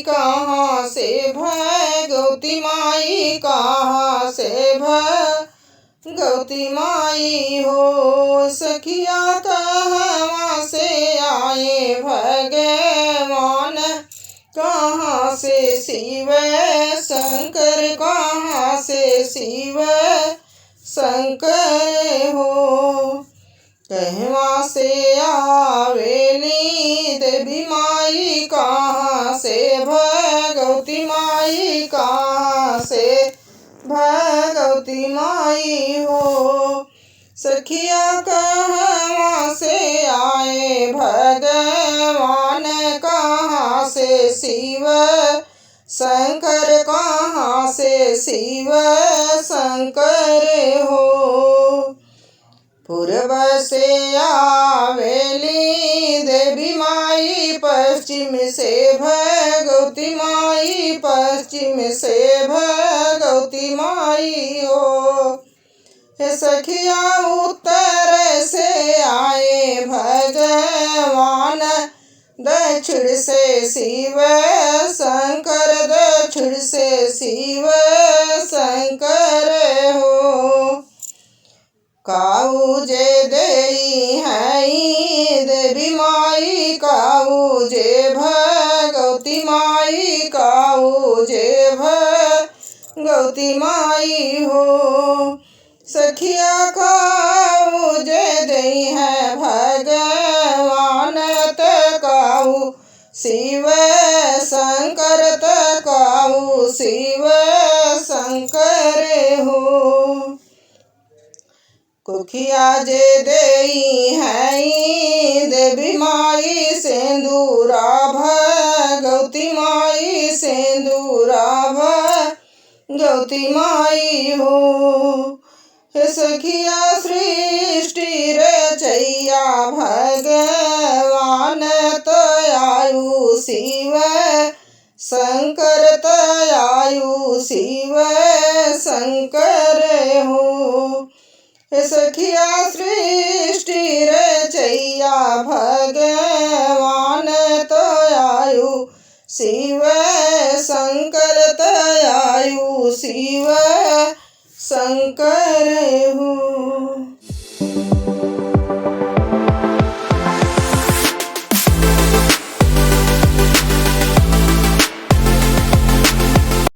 कहाँ से भगवती माई कहाँ से भगवती माई हो। सखिया कहाँ से आए भगवान कहाँ से शिव शंकर कहाँ से शिव शंकर हो। कहवा से आवेली देवी माई कहाँ से भगवती माई कहाँ से भगवती माई हो। सखिया कहवा से आए भगवान कहाँ से शिव शंकर कहाँ से शिव शंकर हो। पूर्व से आवेली देवी माई पश्चिम से भगवती माई पश्चिम से भगवती माई हो। सखिया उत्तर से आए भगवान दक्षिण से शिव शंकर दक्षिण से शिव शंकर हो। काऊ जे देई है देवी माई काऊ जे भगवती माई काऊ जे भगवती माई हो। सखिया काऊ जे देई है भगवान काऊ शिव शंकर काऊ शिव शंकर हो। कुखिया जे देई है देवी माई सिंदूरा भगवती माई सिंदूरा भगवती माई हो। सखिया सृष्टि रचैया भगवान तयायु शिव शंकर तयायु शिव शंकर हो। सखिया सृष्टि रचैया भगवान तयायु शिव शंकर तयायु शिव शंकर हो।